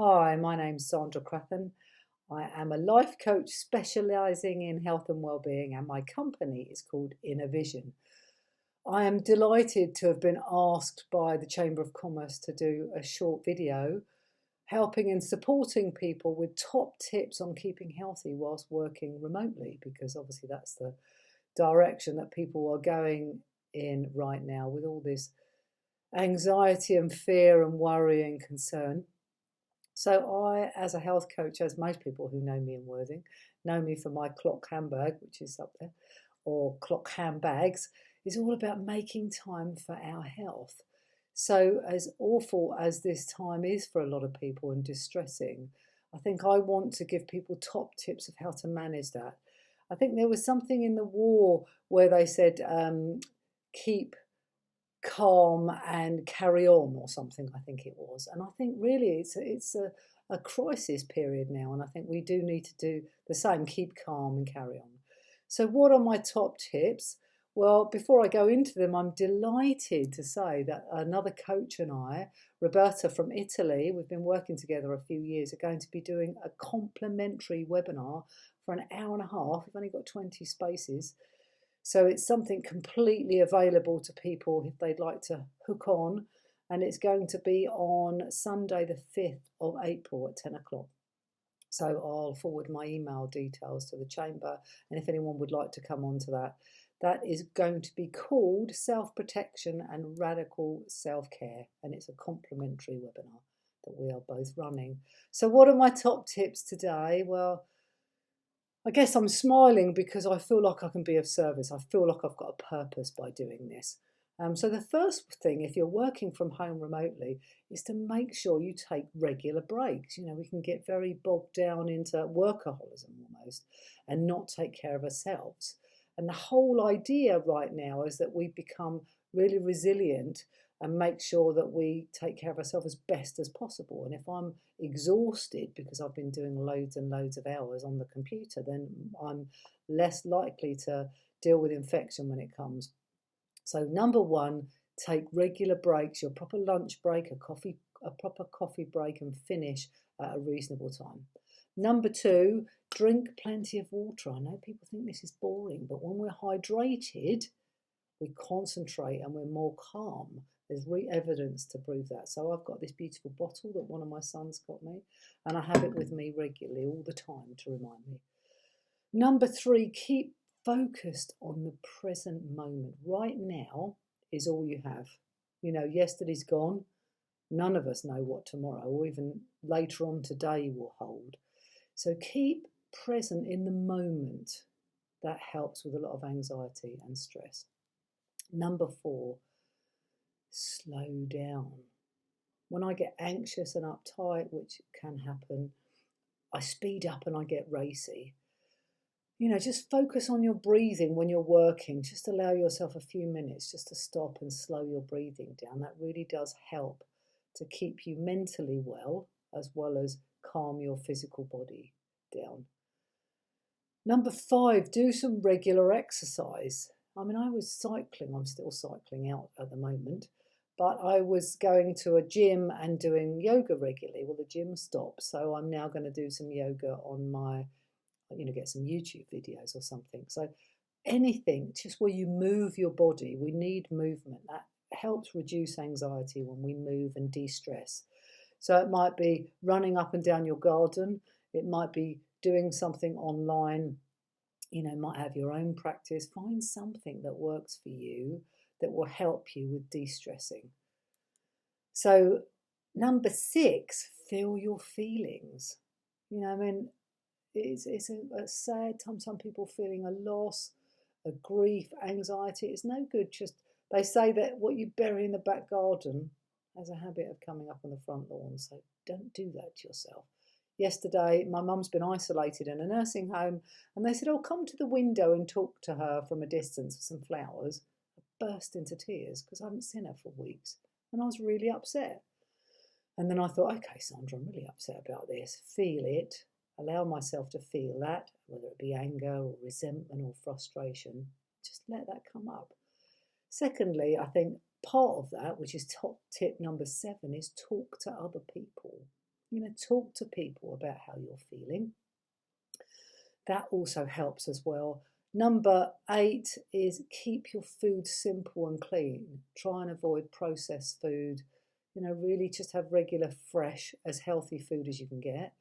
Hi, my name's Sandra Crathern. I am a life coach specialising in health and wellbeing, and my company is called Inner Vision. I am delighted to have been asked by the Chamber of Commerce to do a short video helping and supporting people with top tips on keeping healthy whilst working remotely, because obviously that's the direction that people are going in right now with all this anxiety and fear and worry and concern. So I, as a health coach, as most people who know me in Worthing, know me for my clock handbag, which is up there, or clock handbags, is all about making time for our health. So as awful as this time is for a lot of people and distressing, I think I want to give people top tips of how to manage that. I think there was something in the war where they said, keep calm and carry on, or something, I think it was. And I think really it's a crisis period now, and I think we do need to do the same, keep calm and carry on. So what are my top tips? Well, before I go into them, I'm delighted to say that another coach and I, Roberta from Italy, we've been working together a few years, are going to be doing a complimentary webinar for an hour and a half. We've only got 20 spaces. So it's something completely available to people if they'd like to hook on. And it's going to be on Sunday, the 5th of April at 10 o'clock. So I'll forward my email details to the chamber. And if anyone would like to come on to that, that is going to be called Self-Protection and Radical Self-Care. And it's a complimentary webinar that we are both running. So what are my top tips today? Well, I guess I'm smiling because I feel like I can be of service. I feel like I've got a purpose by doing this. So the first thing, if you're working from home remotely, is to make sure you take regular breaks. You know, we can get very bogged down into workaholism almost and not take care of ourselves. And the whole idea right now is that we become really resilient and make sure that we take care of ourselves as best as possible. And if I'm exhausted because I've been doing loads and loads of hours on the computer, then I'm less likely to deal with infection when it comes. So number one, take regular breaks, your proper lunch break, a proper coffee break, and finish at a reasonable time. Number two, drink plenty of water. I know people think this is boring, but when we're hydrated, we concentrate and we're more calm. There's evidence to prove that. So I've got this beautiful bottle that one of my sons got me, and I have it with me regularly all the time to remind me. Number three, keep focused on the present moment. Right now is all you have. You know, yesterday's gone. None of us know what tomorrow or even later on today will hold. So keep present in the moment. That helps with a lot of anxiety and stress. Number four, slow down. When I get anxious and uptight, which can happen, I speed up and I get racy. You know, just focus on your breathing when you're working. Just allow yourself a few minutes just to stop and slow your breathing down. That really does help to keep you mentally well as calm your physical body down. Number five, do some regular exercise. I mean, I was cycling. I'm still cycling out at the moment. But I was going to a gym and doing yoga regularly. Well, the gym stopped. So I'm now going to do some yoga on my, get some YouTube videos or something. So anything, just where you move your body. We need movement. That helps reduce anxiety when we move and de-stress. So it might be running up and down your garden. It might be doing something online. You know, might have your own practice. Find something that works for you that will help you with de-stressing. So number six, feel your feelings. You know, I mean, it's a sad time. Some people feeling a loss, a grief, anxiety. It's no good. They say that what you bury in the back garden has a habit of coming up on the front lawn. So don't do that to yourself. Yesterday, my mum's been isolated in a nursing home, and they said, "Oh, come to the window and talk to her from a distance with some flowers." I burst into tears because I haven't seen her for weeks, and I was really upset. And then I thought, okay, Sandra, I'm really upset about this. Feel it. Allow myself to feel that, whether it be anger or resentment or frustration. Just let that come up. Secondly, I think part of that, which is top tip number 7, is talk to other people. talk to people about how you're feeling. That also helps as well. Number 8 is keep your food simple and clean. Try and avoid processed food. Really just have regular, fresh, as healthy food as you can get,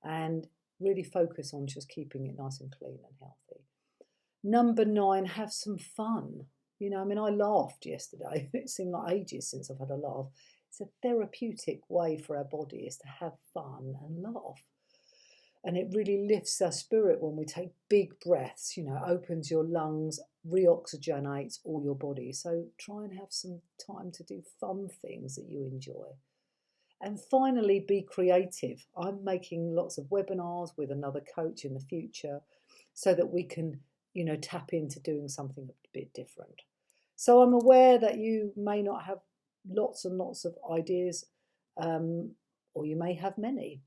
and really focus on just keeping it nice and clean and healthy. Number 9, have some fun. I laughed yesterday. It seemed like ages since I've had a laugh. It's a therapeutic way for our body is to have fun and laugh. And it really lifts our spirit when we take big breaths, opens your lungs, reoxygenates all your body. So try and have some time to do fun things that you enjoy. And finally, be creative. I'm making lots of webinars with another coach in the future so that we can, tap into doing something a bit different. So I'm aware that you may not have lots and lots of ideas, or you may have many.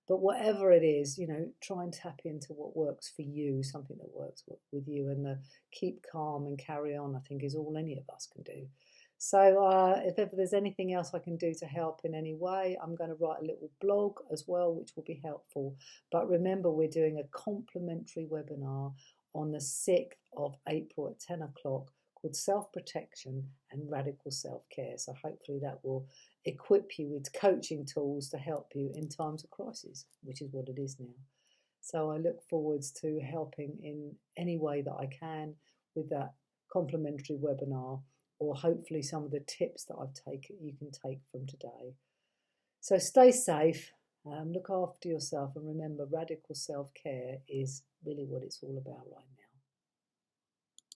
But whatever it is, try and tap into what works for you, something that works with you, and the keep calm and carry on, I think, is all any of us can do. So if ever there's anything else I can do to help in any way, I'm going to write a little blog as well, which will be helpful. But remember, we're doing a complimentary webinar on the 6th of April at 10 o'clock called Self-Protection and Radical Self-Care. So hopefully that will equip you with coaching tools to help you in times of crisis, which is what it is now. So I look forward to helping in any way that I can with that complimentary webinar, or hopefully some of the tips that you can take from today. So stay safe, look after yourself, and remember, radical self-care is really what it's all about right now.